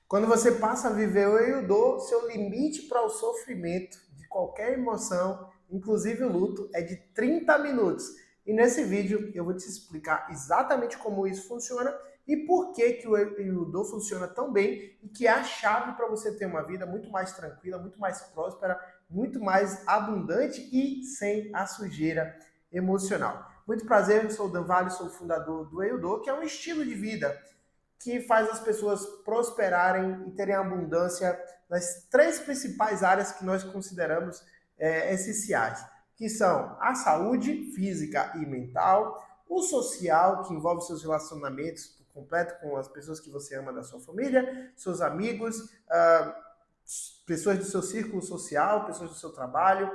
Quando você passa a viver o eu dou, seu limite para o sofrimento de qualquer emoção, inclusive o luto, é de 30 minutos. E nesse vídeo eu vou te explicar exatamente como isso funciona e por que, que o eu dou funciona tão bem e que é a chave para você ter uma vida muito mais tranquila, muito mais próspera, muito mais abundante e sem a sujeira emocional. Muito prazer, eu sou o Dan Vale, sou o fundador do Eudô, que é um estilo de vida que faz as pessoas prosperarem e terem abundância nas três principais áreas que nós consideramos essenciais, que são a saúde física e mental, o social, que envolve seus relacionamentos por completo com as pessoas que você ama da sua família, seus amigos, pessoas do seu círculo social, pessoas do seu trabalho,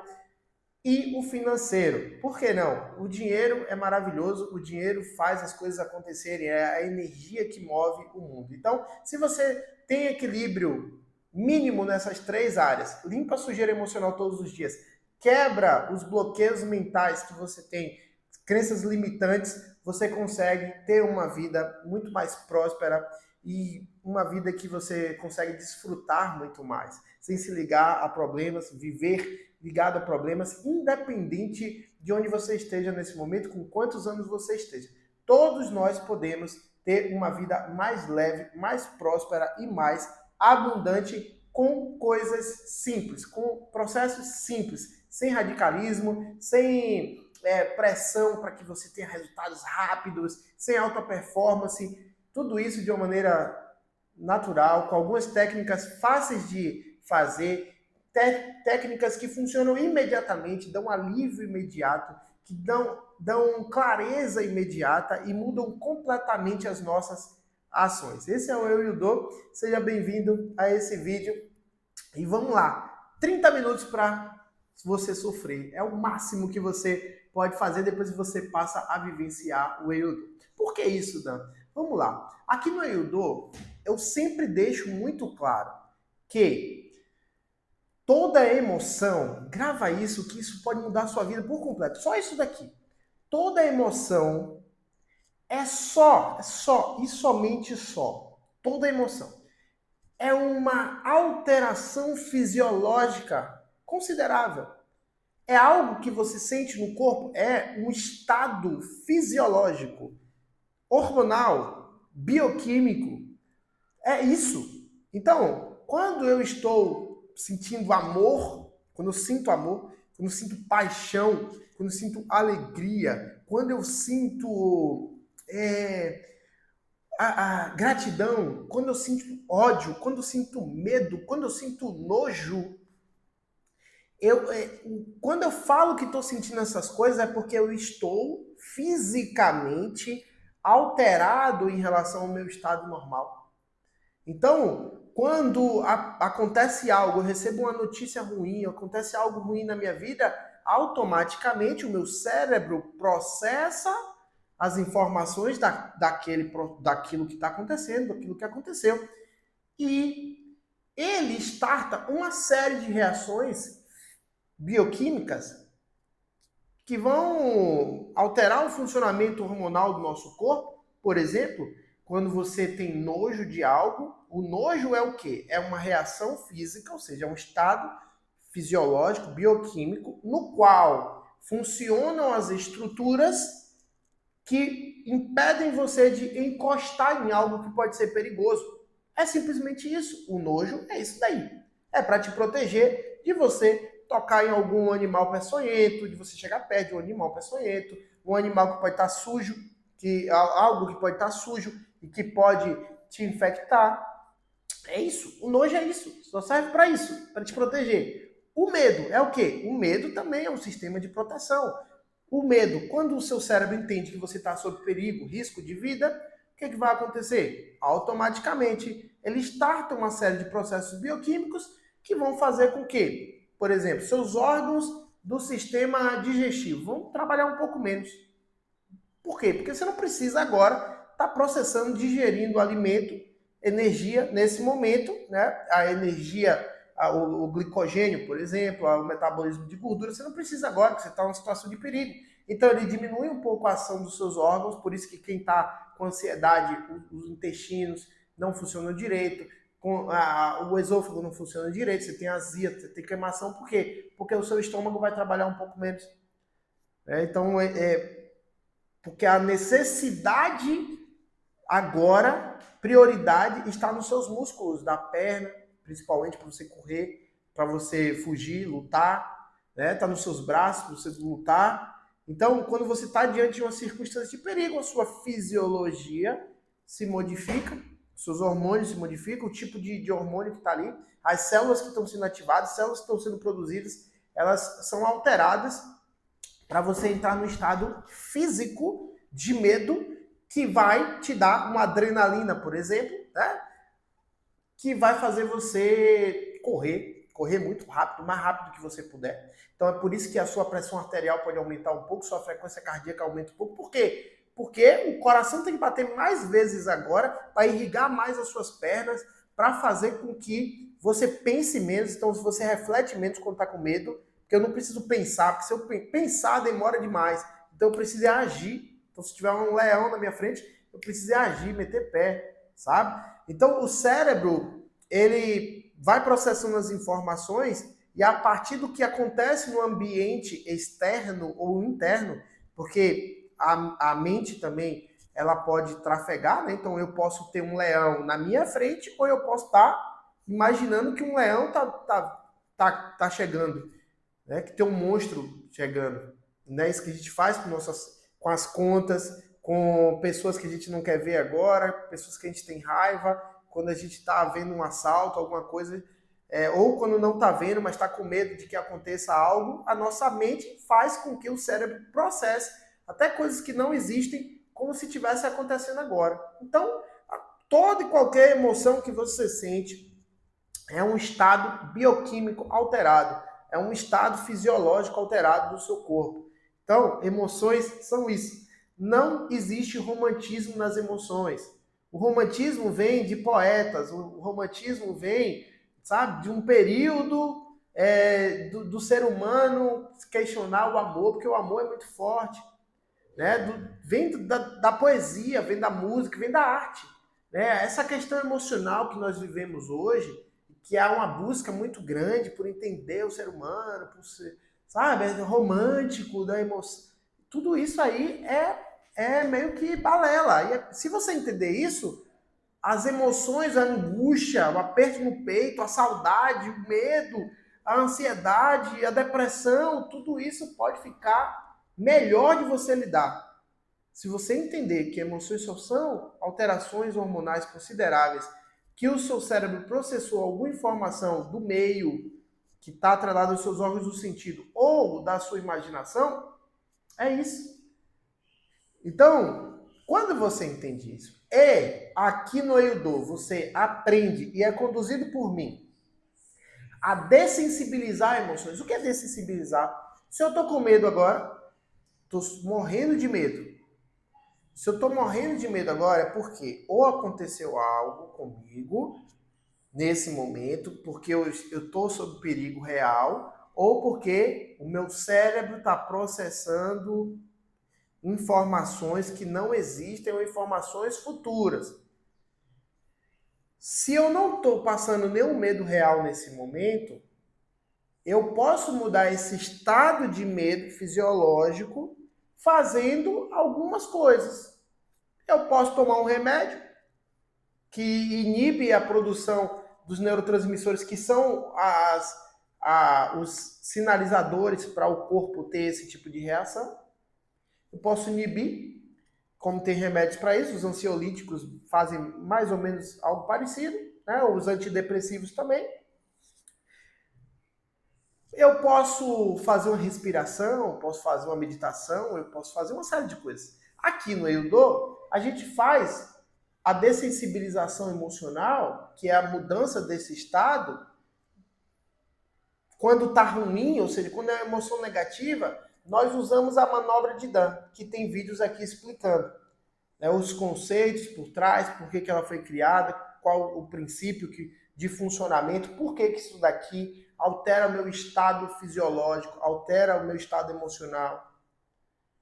e o financeiro. Por que não? O dinheiro é maravilhoso, o dinheiro faz as coisas acontecerem, é a energia que move o mundo. Então, se você tem equilíbrio mínimo nessas três áreas, limpa a sujeira emocional todos os dias, quebra os bloqueios mentais que você tem, crenças limitantes, você consegue ter uma vida muito mais próspera e uma vida que você consegue desfrutar muito mais, sem se ligar a problemas, viver ligado a problemas, independente de onde você esteja nesse momento, com quantos anos você esteja. Todos nós podemos ter uma vida mais leve, mais próspera e mais abundante com coisas simples, com processos simples, sem radicalismo, sem pressão para que você tenha resultados rápidos, sem alta performance, tudo isso de uma maneira natural, com algumas técnicas fáceis de fazer, técnicas que funcionam imediatamente, dão alívio imediato, que dão clareza imediata e mudam completamente as nossas ações. Esse é o Eu e o Do. Seja bem-vindo a esse vídeo. E vamos lá. 30 minutos para você sofrer. É o máximo que você pode fazer depois que você passa a vivenciar o Eu e o Do. Por que isso, Dan? Vamos lá. Aqui no Eu e o Do, eu sempre deixo muito claro que toda emoção, grava isso, que isso pode mudar a sua vida por completo. Só isso daqui. Toda emoção é só e somente só. Toda emoção é uma alteração fisiológica considerável. É algo que você sente no corpo, é um estado fisiológico, hormonal, bioquímico. É isso. Então, quando eu estou sentindo amor, quando eu sinto amor, quando eu sinto paixão, quando eu sinto alegria, quando eu sinto a gratidão, quando eu sinto ódio, quando eu sinto medo, quando eu sinto nojo, quando eu falo que estou sentindo essas coisas é porque eu estou fisicamente alterado em relação ao meu estado normal. Então, quando acontece algo, eu recebo uma notícia ruim, acontece algo ruim na minha vida, automaticamente o meu cérebro processa as informações daquilo que está acontecendo, daquilo que aconteceu. E ele starta uma série de reações bioquímicas que vão alterar o funcionamento hormonal do nosso corpo. Por exemplo, quando você tem nojo de algo, o nojo é o quê? É uma reação física, ou seja, é um estado fisiológico, bioquímico, no qual funcionam as estruturas que impedem você de encostar em algo que pode ser perigoso. É simplesmente isso. O nojo é isso daí. É para te proteger de você tocar em algum animal peçonhento, de você chegar perto de um animal peçonhento, um animal que pode estar sujo, algo que pode estar sujo e que pode te infectar. É isso. O nojo é isso. Só serve para isso, para te proteger. O medo é o quê? O medo também é um sistema de proteção. O medo, quando o seu cérebro entende que você está sob perigo, risco de vida, o que vai acontecer? Automaticamente, ele starta uma série de processos bioquímicos que vão fazer com que, por exemplo, seus órgãos do sistema digestivo vão trabalhar um pouco menos. Por quê? Porque você não precisa agora estar processando, digerindo alimento, energia nesse momento, né? A energia, o glicogênio, por exemplo, o metabolismo de gordura, você não precisa agora, porque você está numa situação de perigo. Então ele diminui um pouco a ação dos seus órgãos, por isso que quem está com ansiedade, os intestinos não funcionam direito, o esôfago não funciona direito, você tem azia, você tem queimação, por quê? Porque o seu estômago vai trabalhar um pouco menos. Então, porque a necessidade agora, prioridade, está nos seus músculos da perna, principalmente para você correr, para você fugir, lutar, né? Está nos seus braços para você lutar. Então, quando você está diante de uma circunstância de perigo, a sua fisiologia se modifica, seus hormônios se modificam, o tipo de hormônio que está ali, as células que estão sendo ativadas, as células que estão sendo produzidas, elas são alteradas para você entrar no estado físico de medo que vai te dar uma adrenalina, por exemplo, né? Que vai fazer você correr muito rápido, o mais rápido que você puder. Então é por isso que a sua pressão arterial pode aumentar um pouco, sua frequência cardíaca aumenta um pouco. Por quê? Porque o coração tem que bater mais vezes agora para irrigar mais as suas pernas, para fazer com que você pense menos. Então, se você reflete menos quando está com medo, porque eu não preciso pensar, porque se eu pensar demora demais. Então eu preciso agir. Então, se tiver um leão na minha frente, eu preciso agir, meter pé, sabe? Então, o cérebro, ele vai processando as informações e a partir do que acontece no ambiente externo ou interno, porque a mente também, ela pode trafegar, né? Então, eu posso ter um leão na minha frente ou eu posso estar imaginando que um leão tá chegando, né? Que tem um monstro chegando. Não é isso que a gente faz com as contas, com pessoas que a gente não quer ver agora, pessoas que a gente tem raiva, quando a gente está vendo um assalto, alguma coisa, ou quando não está vendo, mas está com medo de que aconteça algo, a nossa mente faz com que o cérebro processe até coisas que não existem como se estivesse acontecendo agora. Então, toda e qualquer emoção que você sente é um estado bioquímico alterado, é um estado fisiológico alterado do seu corpo. Então, emoções são isso. Não existe romantismo nas emoções. O romantismo vem de poetas, o romantismo vem, sabe, de um período do ser humano questionar o amor, porque o amor é muito forte. Né? Vem da poesia, vem da música, vem da arte. Né? Essa questão emocional que nós vivemos hoje, que há uma busca muito grande por entender o ser humano, por ser, sabe, romântico, da emoção. Tudo isso aí é meio que balela. E se você entender isso, as emoções, a angústia, o aperto no peito, a saudade, o medo, a ansiedade, a depressão, tudo isso pode ficar melhor de você lidar. Se você entender que emoções só são alterações hormonais consideráveis, que o seu cérebro processou alguma informação do meio que está atrelado aos seus órgãos do sentido ou da sua imaginação, é isso. Então, quando você entende isso, aqui no Eudô você aprende e é conduzido por mim a dessensibilizar emoções. O que é dessensibilizar? Se eu estou com medo agora, estou morrendo de medo. Se eu estou morrendo de medo agora é porque ou aconteceu algo comigo nesse momento, porque eu estou sob perigo real, ou porque o meu cérebro está processando informações que não existem ou informações futuras. Se eu não estou passando nenhum medo real nesse momento, eu posso mudar esse estado de medo fisiológico fazendo algumas coisas. Eu posso tomar um remédio que inibe a produção dos neurotransmissores, que são os sinalizadores para o corpo ter esse tipo de reação. Eu posso inibir, como tem remédios para isso, os ansiolíticos fazem mais ou menos algo parecido, né? Os antidepressivos também. Eu posso fazer uma respiração, eu posso fazer uma meditação, eu posso fazer uma série de coisas. Aqui no Eudô, a gente faz a dessensibilização emocional, que é a mudança desse estado, quando está ruim, ou seja, quando é uma emoção negativa, nós usamos a manobra de Dan, que tem vídeos aqui explicando, né, os conceitos por trás, por que ela foi criada, qual o princípio de funcionamento, por que isso daqui altera o meu estado fisiológico, altera o meu estado emocional,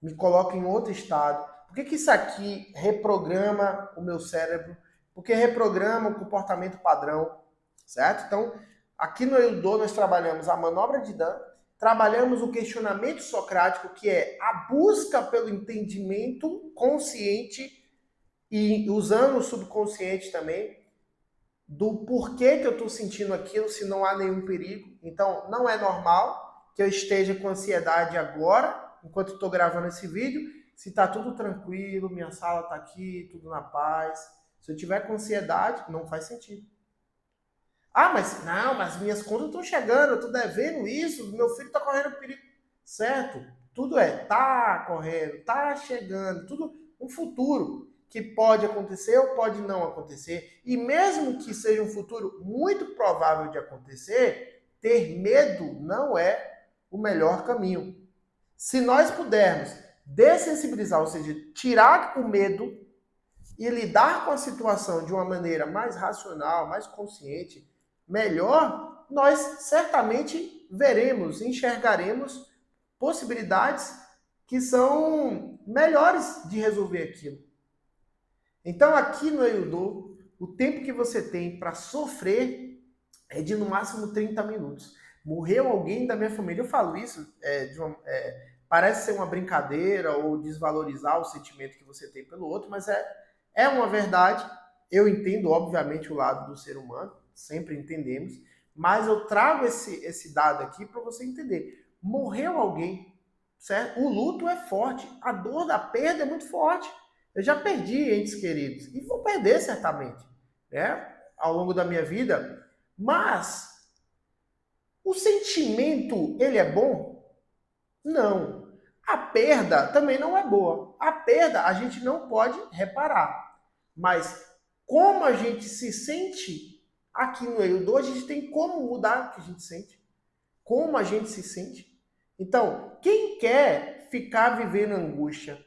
me coloca em outro estado. Por que isso aqui reprograma o meu cérebro? porque reprograma o comportamento padrão, certo? Então, aqui no Eudô nós trabalhamos a manobra de Dan, trabalhamos o questionamento socrático, que é a busca pelo entendimento consciente e usando o subconsciente também, do porquê que eu estou sentindo aquilo se não há nenhum perigo. Então, não é normal que eu esteja com ansiedade agora, enquanto estou gravando esse vídeo, se está tudo tranquilo, minha sala está aqui, tudo na paz. Se eu tiver com ansiedade, não faz sentido. Ah, mas não, mas minhas contas estão chegando, eu estou devendo isso, meu filho está correndo perigo. Certo? Tudo tá correndo, tá chegando, tudo um futuro que pode acontecer ou pode não acontecer. E mesmo que seja um futuro muito provável de acontecer, ter medo não é o melhor caminho. Se nós pudermos dessensibilizar, ou seja, tirar o medo e lidar com a situação de uma maneira mais racional, mais consciente, melhor, nós certamente veremos, enxergaremos possibilidades que são melhores de resolver aquilo. Então, aqui no Eudô, o tempo que você tem para sofrer é de no máximo 30 minutos. Morreu alguém da minha família, eu falo isso, parece ser uma brincadeira ou desvalorizar o sentimento que você tem pelo outro, mas é uma verdade. Eu entendo, obviamente, o lado do ser humano, sempre entendemos, mas eu trago esse dado aqui para você entender. Morreu alguém, certo? O luto é forte, a dor da perda é muito forte. Eu já perdi entes queridos e vou perder certamente, né? Ao longo da minha vida, mas o sentimento, ele é bom? Não. A perda também não é boa. A perda a gente não pode reparar. Mas como a gente se sente aqui no Eudô, a gente tem como mudar o que a gente sente. Como a gente se sente. Então, quem quer ficar vivendo angústia?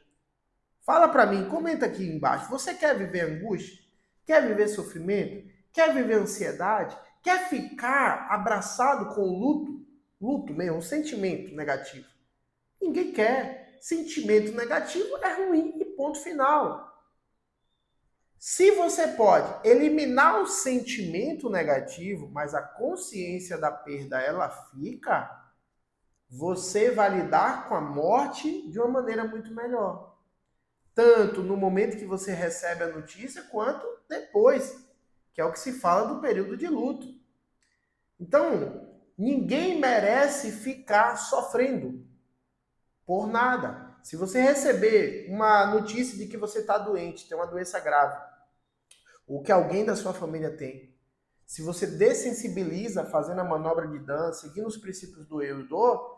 Fala pra mim, comenta aqui embaixo. Você quer viver angústia? Quer viver sofrimento? Quer viver ansiedade? Quer ficar abraçado com o luto? Luto mesmo, um sentimento negativo. Ninguém quer. Sentimento negativo é ruim e ponto final. Se você pode eliminar o sentimento negativo, mas a consciência da perda ela fica, você vai lidar com a morte de uma maneira muito melhor. Tanto no momento que você recebe a notícia, quanto depois, que é o que se fala do período de luto. Então, ninguém merece ficar sofrendo por nada. Se você receber uma notícia de que você está doente, tem uma doença grave, ou que alguém da sua família tem, se você dessensibiliza fazendo a manobra de Dan, seguindo os princípios do eu e do,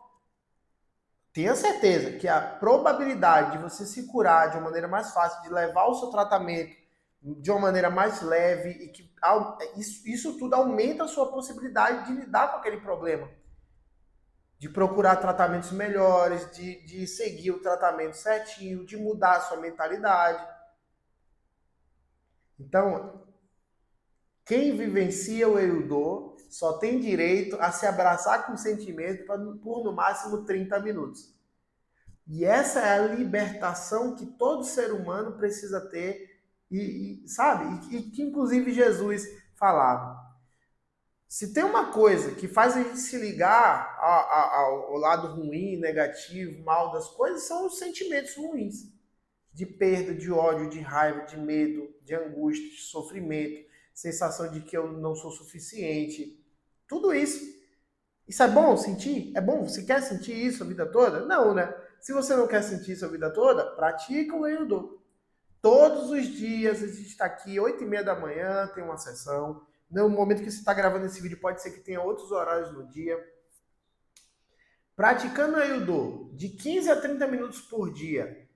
tenha certeza que a probabilidade de você se curar de uma maneira mais fácil, de levar o seu tratamento de uma maneira mais leve, e que isso tudo aumenta a sua possibilidade de lidar com aquele problema. De procurar tratamentos melhores, de seguir o tratamento certinho, de mudar a sua mentalidade. Então, quem vivencia o Eudô só tem direito a se abraçar com o sentimento por no máximo 30 minutos. E essa é a libertação que todo ser humano precisa ter, sabe? E que inclusive Jesus falava. Se tem uma coisa que faz a gente se ligar ao lado ruim, negativo, mal das coisas, são os sentimentos ruins. De perda, de ódio, de raiva, de medo, de angústia, de sofrimento, sensação de que eu não sou suficiente. Tudo isso. Isso é bom sentir? É bom? Você quer sentir isso a vida toda? Não, né? Se você não quer sentir isso a vida toda, pratica o Eudô. Todos os dias a gente está aqui, 8h30 da manhã, tem uma sessão. No momento que você está gravando esse vídeo, pode ser que tenha outros horários no dia. Praticando o Eudô de 15 a 30 minutos por dia,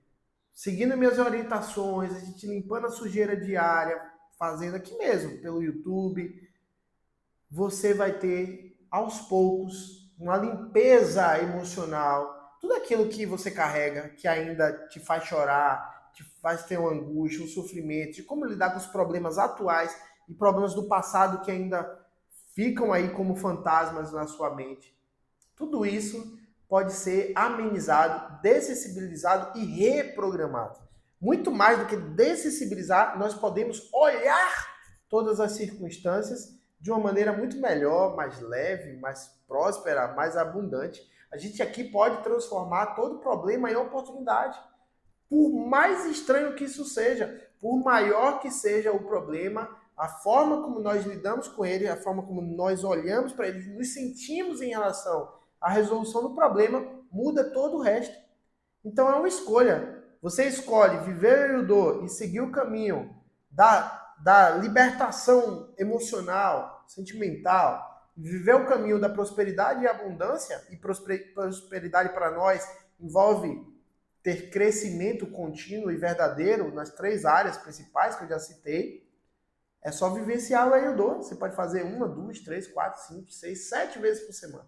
seguindo minhas orientações, a gente limpando a sujeira diária, fazendo aqui mesmo, pelo YouTube, você vai ter, aos poucos, uma limpeza emocional. Tudo aquilo que você carrega, que ainda te faz chorar, te faz ter uma angústia, um sofrimento, de como lidar com os problemas atuais e problemas do passado que ainda ficam aí como fantasmas na sua mente. Tudo isso pode ser amenizado, dessensibilizado e reprogramado. Muito mais do que dessensibilizar, nós podemos olhar todas as circunstâncias de uma maneira muito melhor, mais leve, mais próspera, mais abundante. A gente aqui pode transformar todo problema em oportunidade. Por mais estranho que isso seja, por maior que seja o problema, a forma como nós lidamos com ele, a forma como nós olhamos para ele, nos sentimos em relação à resolução do problema, muda todo o resto. Então é uma escolha. Você escolhe viver o Yu-Do e seguir o caminho da libertação emocional, sentimental, viver o caminho da prosperidade e abundância, e prosperidade para nós envolve ter crescimento contínuo e verdadeiro nas 3 áreas principais que eu já citei. É só vivenciar o Yu-Do. Você pode fazer 1, 2, 3, 4, 5, 6, 7 vezes por semana.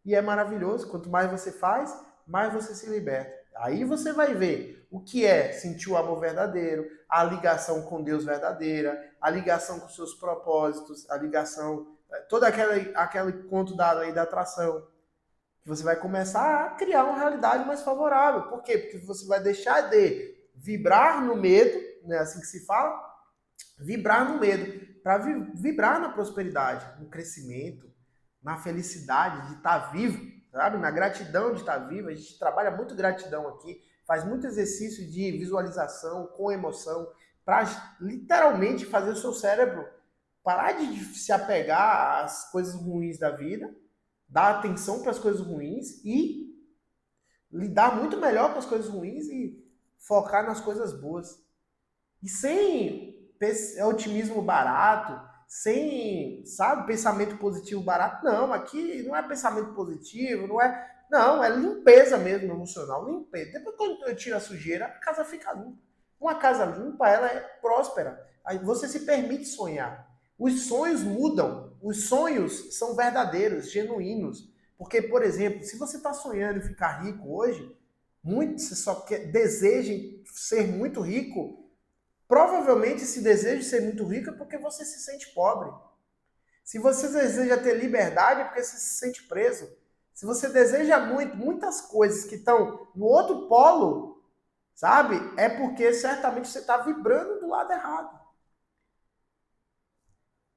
E é maravilhoso. Quanto mais você faz, mais você se liberta. Aí você vai ver o que é sentir o amor verdadeiro, a ligação com Deus verdadeira, a ligação com seus propósitos, a ligação, todo aquele conto da lei da atração. Você vai começar a criar uma realidade mais favorável. Por quê? Porque você vai deixar de vibrar no medo, né, assim que se fala, vibrar no medo, para vibrar na prosperidade, no crescimento, na felicidade de estar vivo, sabe? Na gratidão de estar vivo. A gente trabalha muito gratidão aqui, faz muito exercício de visualização com emoção, para literalmente fazer o seu cérebro parar de se apegar às coisas ruins da vida, dar atenção para as coisas ruins e lidar muito melhor com as coisas ruins e focar nas coisas boas. E sem otimismo barato, sem, sabe, pensamento positivo barato. Não, aqui não é pensamento positivo, não, é limpeza mesmo emocional, limpeza. Depois quando eu tiro a sujeira, a casa fica limpa. Uma casa limpa, ela é próspera. Aí você se permite sonhar. Os sonhos mudam. Os sonhos são verdadeiros, genuínos. Porque, por exemplo, se você está sonhando em ficar rico hoje, você só deseja ser muito rico, provavelmente esse desejo de ser muito rico é porque você se sente pobre. Se você deseja ter liberdade é porque você se sente preso. Se você deseja muitas coisas que estão no outro polo, sabe? É porque certamente você está vibrando do lado errado.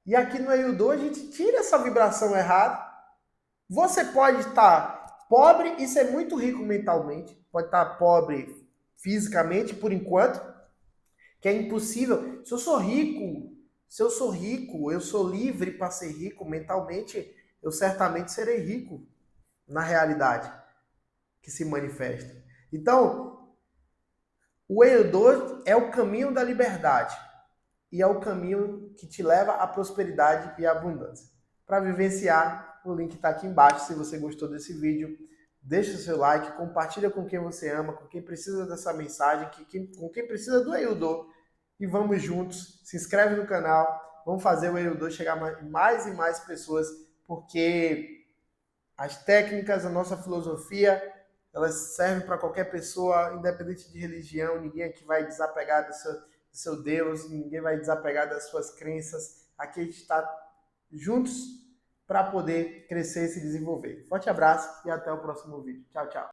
E aqui no Yu-Do a gente tira essa vibração errada. Você pode estar pobre e ser muito rico mentalmente. Pode estar pobre fisicamente por enquanto, que é impossível. Se eu sou rico, eu sou livre para ser rico mentalmente, eu certamente serei rico na realidade que se manifesta. Então, o Yu-Do é o caminho da liberdade e é o caminho que te leva à prosperidade e à abundância. Para vivenciar, o link está aqui embaixo. Se você gostou desse vídeo, deixa o seu like, compartilha com quem você ama, com quem precisa dessa mensagem, com quem precisa do Yu-Do. E vamos juntos, se inscreve no canal, vamos fazer o Yu-Do chegar a mais e mais pessoas, porque as técnicas, a nossa filosofia, elas servem para qualquer pessoa, independente de religião. Ninguém aqui vai desapegar do seu Deus, ninguém vai desapegar das suas crenças. Aqui a gente está juntos para poder crescer e se desenvolver. Forte abraço e até o próximo vídeo. Tchau, tchau.